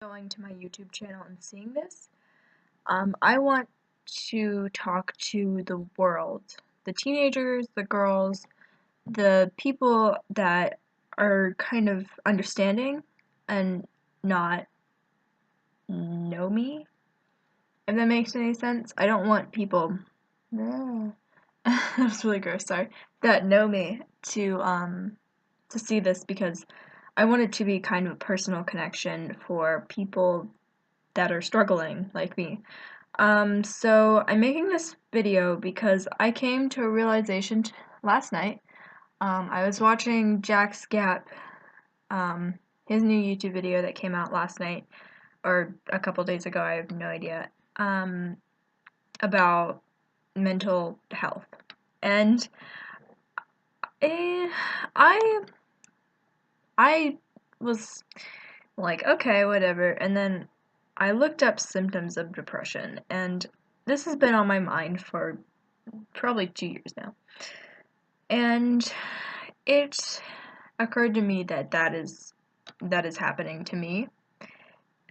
Going to my YouTube channel and seeing this, I want to talk to the world, the teenagers, the girls, the people that are kind of understanding and not know me, if that makes any sense. I don't want people, that's really gross, sorry, that know me to see this because I want it to be kind of a personal connection for people that are struggling like me. So I'm making this video because I came to a realization last night. I was watching Jack's Gap, his new YouTube video that came out last night, or a couple days ago, I have no idea, about mental health. And I was like, okay, whatever, and then I looked up symptoms of depression, and this has been on my mind for probably 2 years now. And it occurred to me that that is happening to me,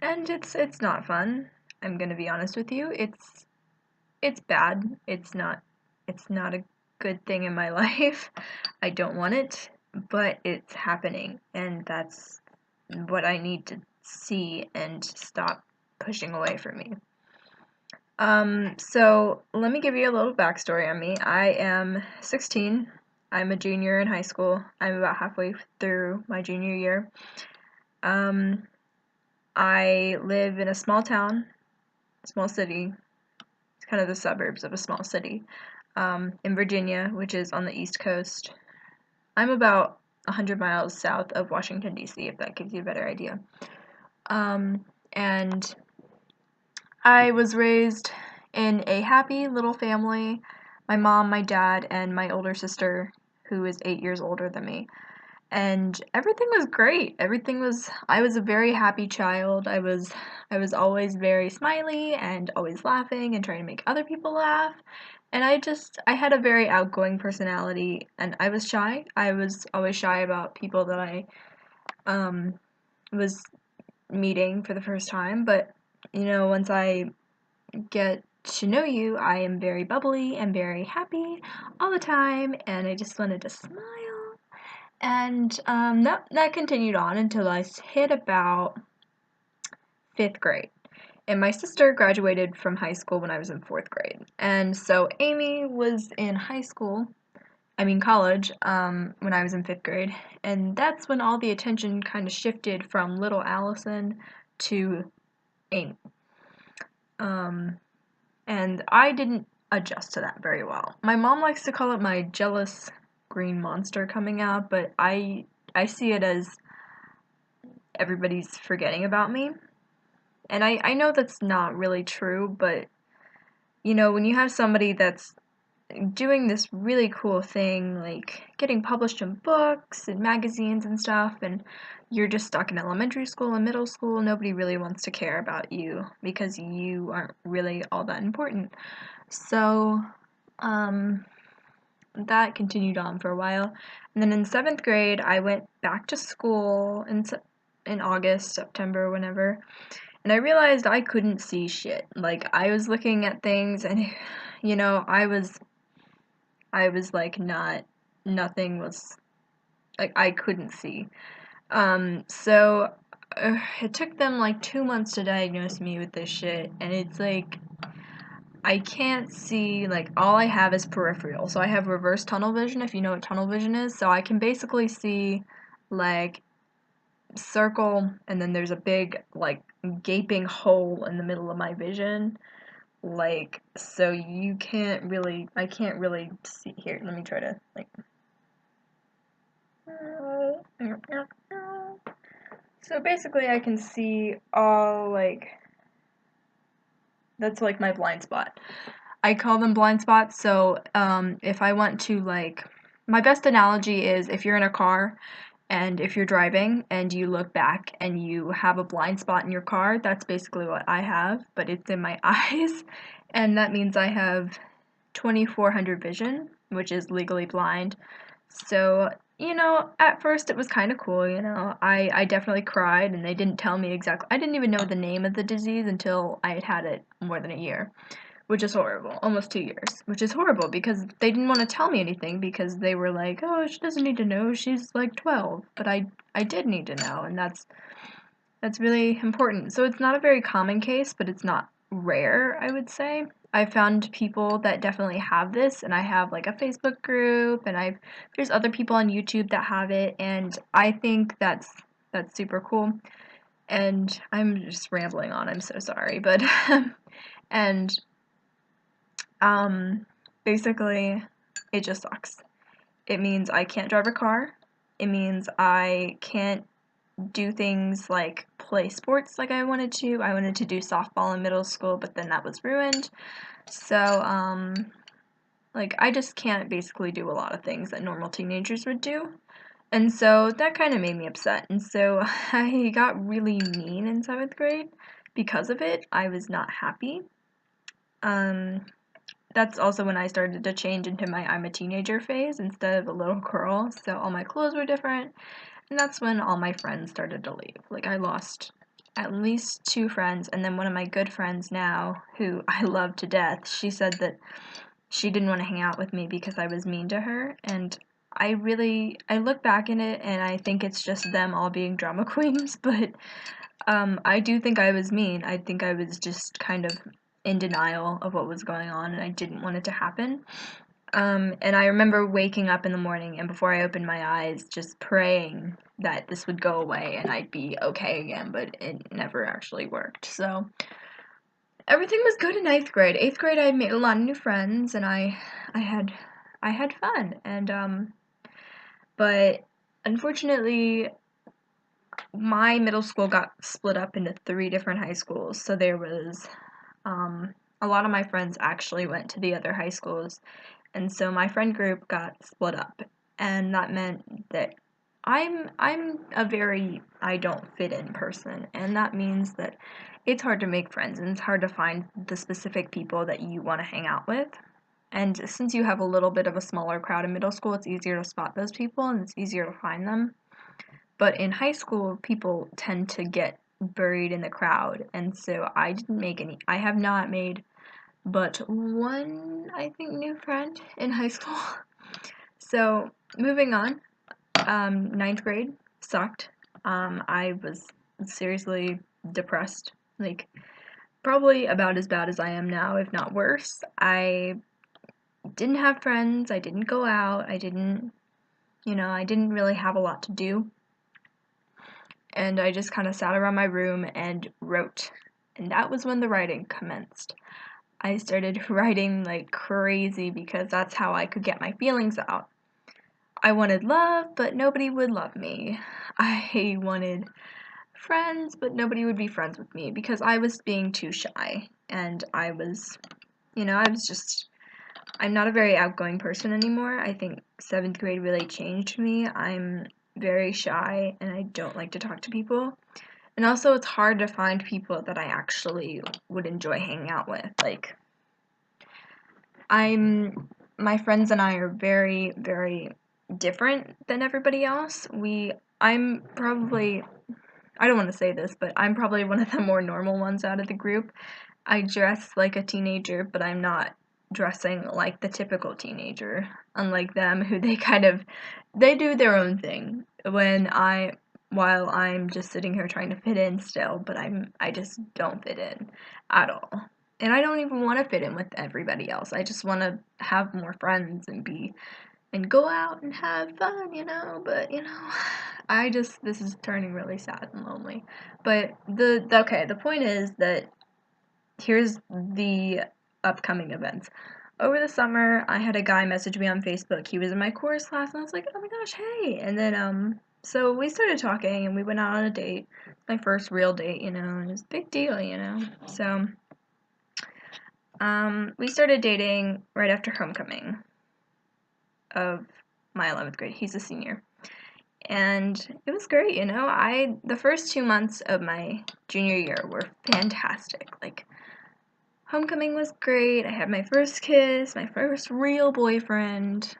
and it's not fun. I'm gonna be honest with you. It's bad. It's not a good thing in my life. I don't want it, but it's happening, and that's what I need to see and stop pushing away from me. So let me give you a little backstory on me. I am 16. I'm a junior in high school. I'm about halfway through my junior year. I live in a small town, small city. It's kind of the suburbs of a small city, in Virginia, which is on the East Coast. I'm about 100 miles south of Washington, D.C., if that gives you a better idea. And I was raised in a happy little family. My mom, my dad, and my older sister, who is 8 years older than me. And everything was great. I was a very happy child. I was always very smiley and always laughing and trying to make other people laugh. And I had a very outgoing personality, and I was shy. I was always shy about people that I was meeting for the first time, but once I get to know you, I am very bubbly and very happy all the time, and I just wanted to smile. And that continued on until I hit about 5th grade. And my sister graduated from high school when I was in 4th grade. And so Amy was in college, when I was in 5th grade. And that's when all the attention kind of shifted from little Allison to Amy. And I didn't adjust to that very well. My mom likes to call it my jealous green monster coming out, but I see it as everybody's forgetting about me. And I know that's not really true, but when you have somebody that's doing this really cool thing, like getting published in books and magazines and stuff, and you're just stuck in elementary school and middle school, nobody really wants to care about you because you aren't really all that important. So, that continued on for a while. And then in 7th grade, I went back to school in August, September, whenever, and I realized I couldn't see shit. Like, I was looking at things, and, I was like, nothing was, like, I couldn't see. So, it took them like 2 months to diagnose me with this shit, and it's like, I can't see, like, all I have is peripheral. So I have reverse tunnel vision, if you know what tunnel vision is. So I can basically see, like, circle, and then there's a big, like, gaping hole in the middle of my vision. Like, so I can't really see. Here, let me try to, like, so basically I can see all, like, that's like my blind spot. I call them blind spots. So if I want to, like, my best analogy is if you're in a car and if you're driving and you look back and you have a blind spot in your car, that's basically what I have, but it's in my eyes, and that means I have 2400 vision, which is legally blind. So you know, at first it was kind of cool, you know. I definitely cried and they didn't tell me exactly. I didn't even know the name of the disease until I had had it more than a year, which is horrible. Almost 2 years, which is horrible because they didn't want to tell me anything because they were like, "Oh, she doesn't need to know. She's like 12." But I did need to know, and that's really important. So it's not a very common case, but it's not rare, I would say. I found people that definitely have this, and I have like a Facebook group, and there's other people on YouTube that have it, and I think that's super cool. And I'm just rambling on. I'm so sorry, but and um basically it just sucks. It means I can't drive a car. It means I can't do things like play sports like I wanted to. I wanted to do softball in middle school, but then that was ruined. So, like, I just can't basically do a lot of things that normal teenagers would do. And so that kind of made me upset. And so I got really mean in 7th grade because of it. I was not happy. Um, that's also when I started to change into my I'm a teenager phase instead of a little girl. So all my clothes were different. And that's when all my friends started to leave. Like, I lost at least 2 friends, and then one of my good friends now, who I love to death, she said that she didn't want to hang out with me because I was mean to her, and I look back in it, and I think it's just them all being drama queens, but I do think I was mean. I think I was just kind of in denial of what was going on, and I didn't want it to happen. And I remember waking up in the morning and before I opened my eyes, just praying that this would go away and I'd be okay again, but it never actually worked. So everything was good in 8th grade. 8th grade, I made a lot of new friends and I had, I had fun. And but unfortunately, my middle school got split up into 3 different high schools. So there was a lot of my friends actually went to the other high schools. And so my friend group got split up, and that meant that I'm a very I don't fit in person, and that means that it's hard to make friends and it's hard to find the specific people that you want to hang out with. And since you have a little bit of a smaller crowd in middle school, it's easier to spot those people and it's easier to find them. But in high school, people tend to get buried in the crowd, and so I didn't make any. I have not made but one, I think, new friend in high school. So, moving on, 9th grade sucked. I was seriously depressed, like, probably about as bad as I am now, if not worse. I didn't have friends, I didn't go out, I didn't really have a lot to do. And I just kind of sat around my room and wrote. And that was when the writing commenced. I started writing like crazy because that's how I could get my feelings out. I wanted love, but nobody would love me. I wanted friends, but nobody would be friends with me because I was being too shy. And I'm not a very outgoing person anymore. I think 7th grade really changed me. I'm very shy and I don't like to talk to people. And also, it's hard to find people that I actually would enjoy hanging out with. Like, my friends and I are very, very different than everybody else. I'm probably, I don't want to say this, but I'm probably one of the more normal ones out of the group. I dress like a teenager, but I'm not dressing like the typical teenager, unlike them who they do their own thing while I'm just sitting here trying to fit in still, but I just don't fit in at all. And I don't even want to fit in with everybody else. I just want to have more friends and go out and have fun, but this is turning really sad and lonely. But the point is that here's the upcoming events. Over the summer, I had a guy message me on Facebook. He was in my chorus class, and I was like, "Oh my gosh, hey!" And then so we started talking, and we went out on a date. My first real date, and it was a big deal. So we started dating right after homecoming of my 11th grade. He's a senior. And it was great, the first 2 months of my junior year were fantastic. Like, homecoming was great. I had my first kiss, my first real boyfriend.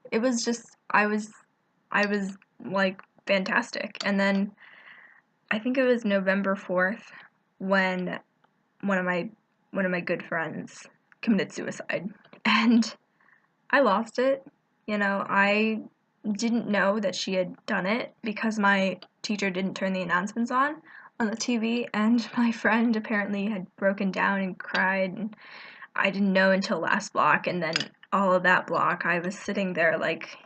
It it was just, I was like fantastic. And then I think it was November 4th when one of my good friends committed suicide, and I lost it. You know, I didn't know that she had done it because my teacher didn't turn the announcements on the TV, and my friend apparently had broken down and cried, and I didn't know until last block. And then all of that block I was sitting there like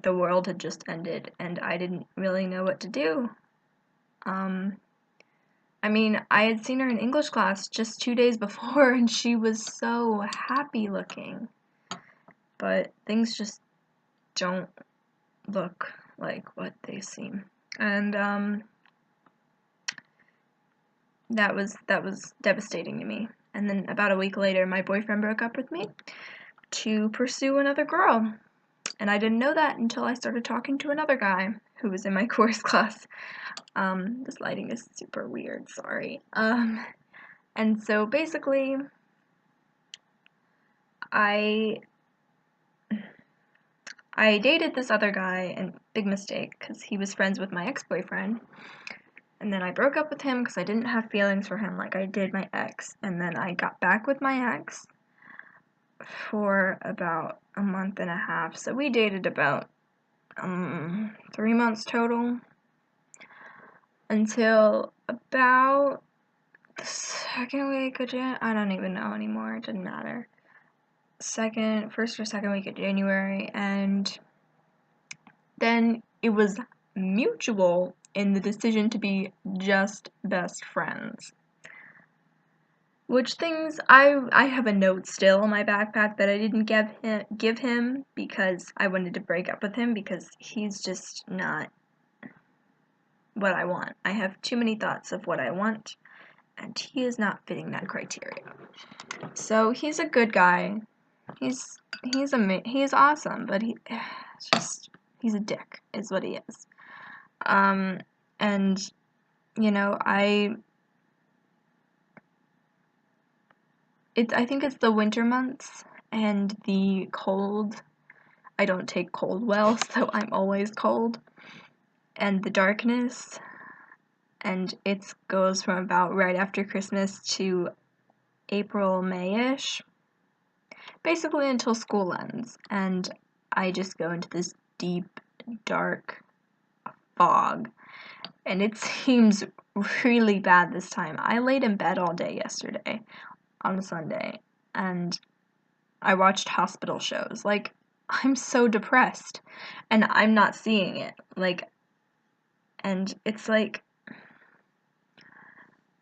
the world had just ended, and I didn't really know what to do. I mean, I had seen her in English class just 2 days before, and she was so happy looking. But things just don't look like what they seem. And that was devastating to me. And then about a week later, my boyfriend broke up with me to pursue another girl. And I didn't know that until I started talking to another guy who was in my course class. This lighting is super weird, sorry. And so basically, I dated this other guy, and big mistake, because he was friends with my ex-boyfriend. And then I broke up with him because I didn't have feelings for him like I did my ex. And then I got back with my ex for about a month and a half. So we dated about 3 months total, until about the second week of I don't even know anymore, it didn't matter. First or second week of January, and then it was mutual in the decision to be just best friends. Which things, I have a note still in my backpack that I didn't give him because I wanted to break up with him because he's just not what I want. I have too many thoughts of what I want, and he is not fitting that criteria. So he's a good guy. He's awesome, but he's a dick, is what he is. And you know, I think it's the winter months and the cold. I don't take cold well, so I'm always cold. And the darkness, and it goes from about right after Christmas to April, May-ish. Basically until school ends, and I just go into this deep, dark fog, and it seems really bad this time. I laid in bed all day yesterday on a Sunday, and I watched hospital shows. Like, I'm so depressed, and I'm not seeing it. Like, and it's like,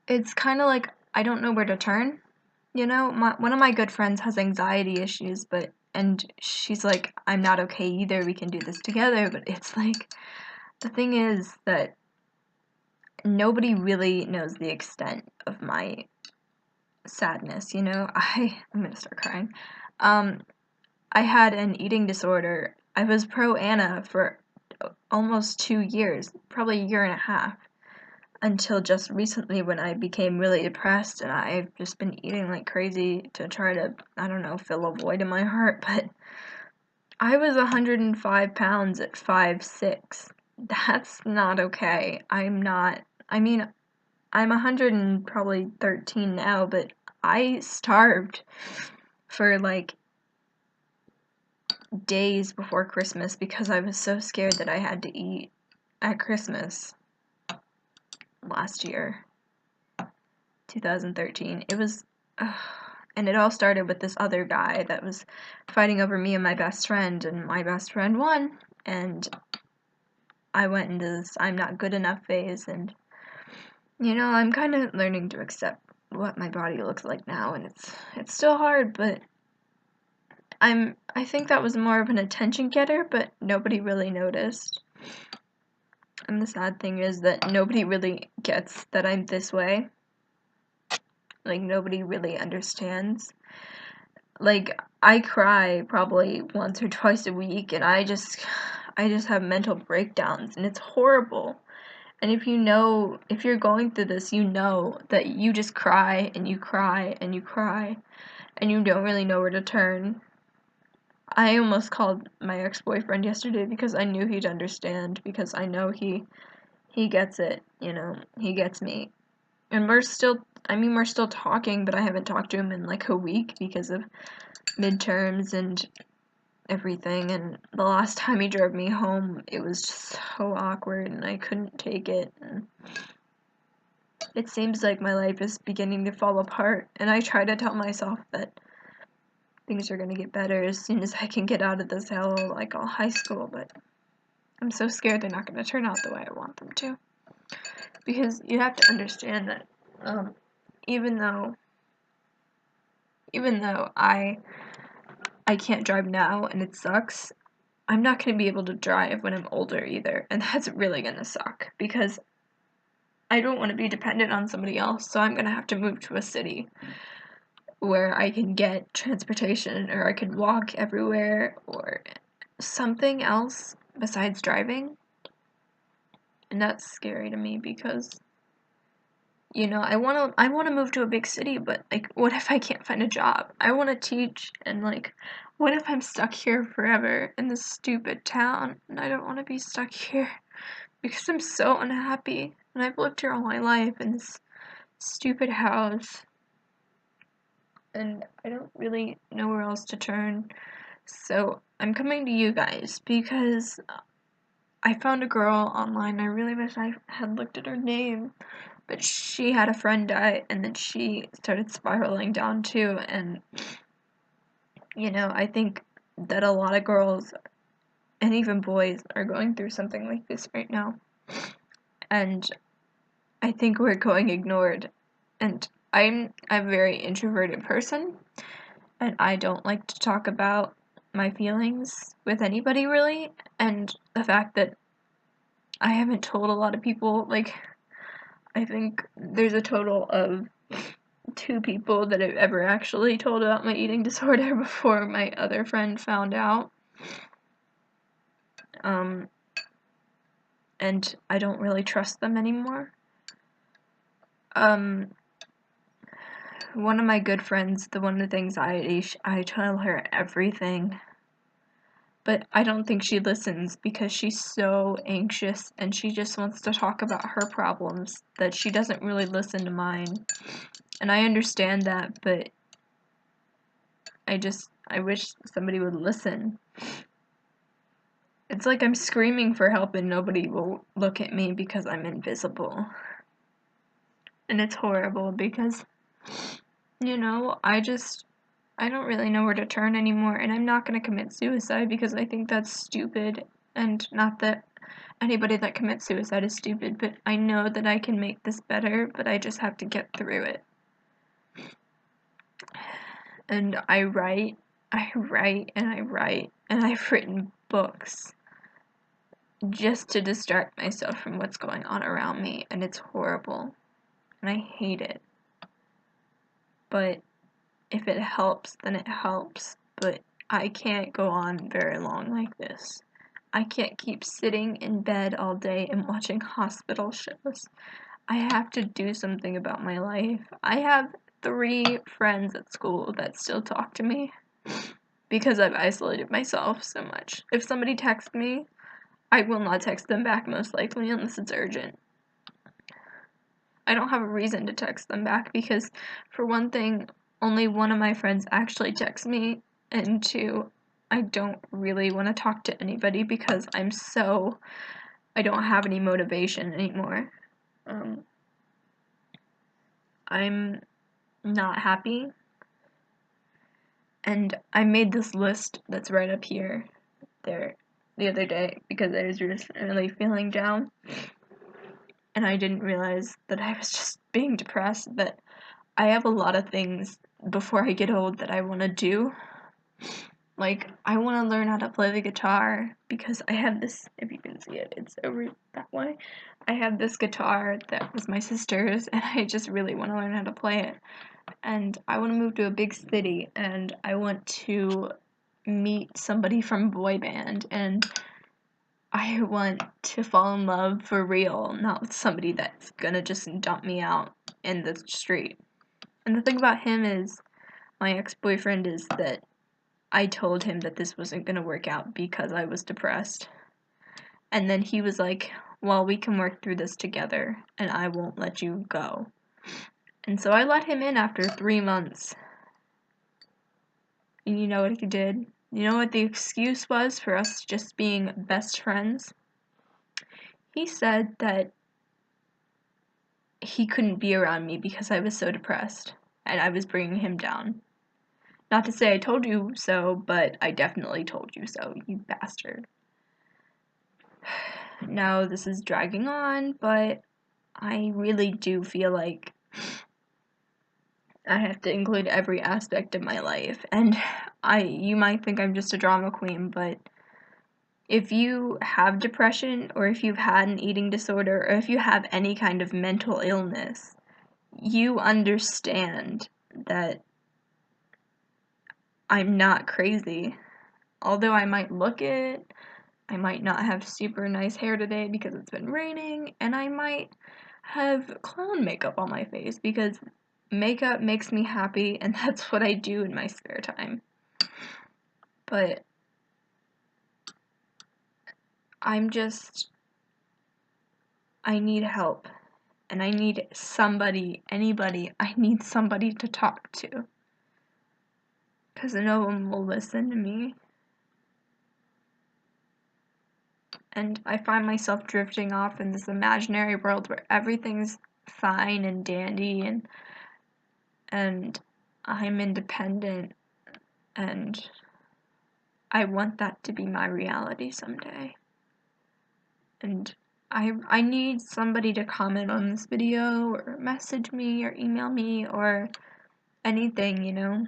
it's kind of like I don't know where to turn. You know, one of my good friends has anxiety issues, and she's like, I'm not okay either, we can do this together, but it's like, the thing is that nobody really knows the extent of my sadness, you know? I'm gonna start crying. I had an eating disorder. I was pro Anna for almost 2 years, probably a year and a half. Until just recently when I became really depressed, and I've just been eating like crazy to try to, I don't know, fill a void in my heart. But I was 105 pounds at 5'6". That's not okay. I'm 113 now, but I starved for like days before Christmas because I was so scared that I had to eat at Christmas last year, 2013. It was, and it all started with this other guy that was fighting over me and my best friend, and my best friend won, and I went into this I'm not good enough phase, and you know, I'm kind of learning to accept what my body looks like now, and it's still hard, but I think that was more of an attention getter, but nobody really noticed. And the sad thing is that nobody really gets that I'm this way. Like, nobody really understands. Like, I cry probably once or twice a week, and I just have mental breakdowns, and it's horrible. And if you're going through this, you know that you just cry, and you cry, and you cry, and you don't really know where to turn. I almost called my ex-boyfriend yesterday because I knew he'd understand, because I know he gets it, you know, he gets me. And we're still talking, but I haven't talked to him in like a week because of midterms and everything. And the last time he drove me home, it was just so awkward and I couldn't take it. And it seems like my life is beginning to fall apart, and I try to tell myself that things are gonna get better as soon as I can get out of this hell, like all high school, but I'm so scared they're not gonna turn out the way I want them to. Because you have to understand that even though I can't drive now and it sucks, I'm not gonna be able to drive when I'm older either, and that's really gonna suck because I don't want to be dependent on somebody else, so I'm gonna have to move to a city where I can get transportation, or I could walk everywhere, or something else besides driving. And that's scary to me because, you know, I wanna move to a big city, but like, what if I can't find a job? I wanna teach, and like, what if I'm stuck here forever in this stupid town? And I don't wanna be stuck here because I'm so unhappy, and I've lived here all my life in this stupid house, and I don't really know where else to turn. So I'm coming to you guys because I found a girl online. I really wish I had looked at her name, but she had a friend die, and then she started spiraling down too. And you know, I think that a lot of girls and even boys are going through something like this right now, and I think we're going ignored. And I'm a very introverted person, and I don't like to talk about my feelings with anybody really. And the fact that I haven't told a lot of people, like, I think there's a total of 2 people that I've ever actually told about my eating disorder before my other friend found out. And I don't really trust them anymore. One of my good friends, the one with anxiety, I tell her everything, but I don't think she listens because she's so anxious and she just wants to talk about her problems that she doesn't really listen to mine. And I understand that, but I wish somebody would listen. It's like I'm screaming for help and nobody will look at me because I'm invisible. And it's horrible because, you know, I don't really know where to turn anymore, and I'm not gonna commit suicide because I think that's stupid. And not that anybody that commits suicide is stupid, but I know that I can make this better, but I just have to get through it. And I write, and I've written books just to distract myself from what's going on around me, and it's horrible, and I hate it. But if it helps, then it helps, but I can't go on very long like this. I can't keep sitting in bed all day and watching hospital shows. I have to do something about my life. I have 3 friends at school that still talk to me because I've isolated myself so much. If somebody texts me, I will not text them back most likely unless it's urgent. I don't have a reason to text them back because, for one thing, only one of my friends actually texts me, and 2, I don't really want to talk to anybody because I don't have any motivation anymore. I'm not happy, and I made this list that's right up here there the other day because I was just really feeling down, and I didn't realize that I was just being depressed. That I have a lot of things before I get old that I want to do. Like, I want to learn how to play the guitar because I have this, if you can see it, it's over that way. I have this guitar that was my sister's, and I just really want to learn how to play it. And I want to move to a big city, and I want to meet somebody from boy band, and I want to fall in love for real, not with somebody that's gonna just dump me out in the street. And the thing about him is, my ex-boyfriend, is that I told him that this wasn't going to work out because I was depressed. And then he was like, well, we can work through this together, and I won't let you go. And so I let him in after 3 months. And you know what he did? You know what the excuse was for us just being best friends? He said that he couldn't be around me because I was so depressed, and I was bringing him down. Not to say I told you so, but I definitely told you so, you bastard. Now this is dragging on, but I really do feel like I have to include every aspect of my life. And you might think I'm just a drama queen, but if you have depression, or if you've had an eating disorder, or if you have any kind of mental illness, you understand that I'm not crazy. Although I might look it, I might not have super nice hair today because it's been raining, and I might have clown makeup on my face because makeup makes me happy, and that's what I do in my spare time. But I need help, and I need somebody, anybody, I need somebody to talk to, because no one will listen to me. And I find myself drifting off in this imaginary world where everything's fine and dandy, and I'm independent, and I want that to be my reality someday. And I need somebody to comment on this video, or message me, or email me, or anything, you know?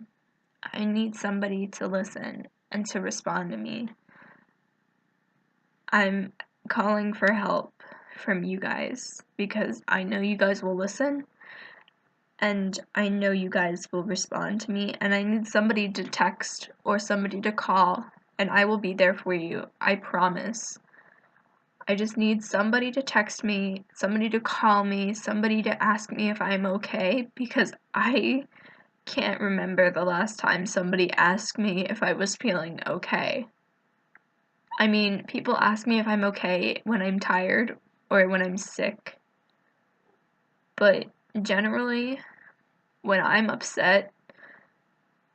I need somebody to listen and to respond to me. I'm calling for help from you guys because I know you guys will listen, and I know you guys will respond to me, and I need somebody to text or somebody to call, and I will be there for you. I promise. I just need somebody to text me, somebody to call me, somebody to ask me if I'm okay, because I can't remember the last time somebody asked me if I was feeling okay. I mean, people ask me if I'm okay when I'm tired or when I'm sick, but generally, when I'm upset,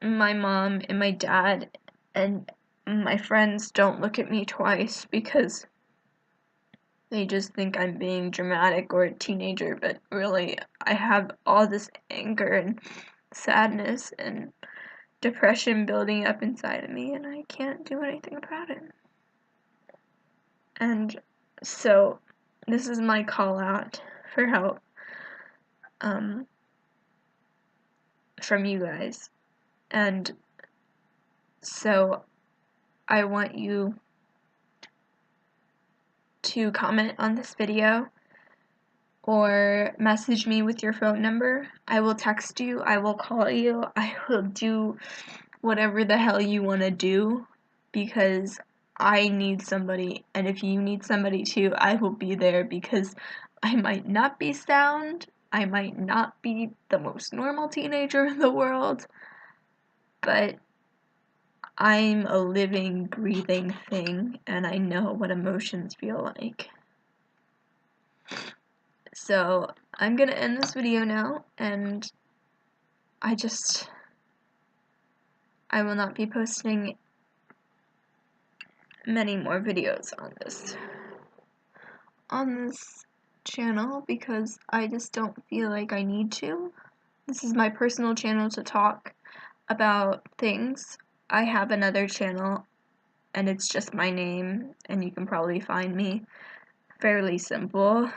my mom and my dad and my friends don't look at me twice because they just think I'm being dramatic or a teenager, but really, I have all this anger and sadness and depression building up inside of me, and I can't do anything about it. And so, this is my call out for help from you guys. And so, I want you to comment on this video or message me with your phone number. I will text you, I will call you, I will do whatever the hell you want to do, because I need somebody, and if you need somebody too, I will be there, because I might not be sound, I might not be the most normal teenager in the world, but I'm a living, breathing thing, and I know what emotions feel like. So, I'm gonna end this video now, and I will not be posting many more videos on this channel because I just don't feel like I need to. This is my personal channel to talk about things. I have another channel, and it's just my name, and you can probably find me. Fairly simple.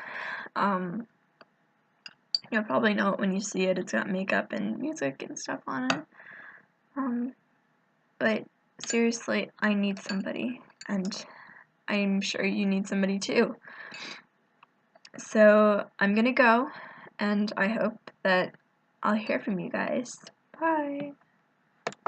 You'll probably know it when you see it. It's got makeup and music and stuff on it. But seriously, I need somebody, and I'm sure you need somebody too. So I'm gonna go, and I hope that I'll hear from you guys. Bye!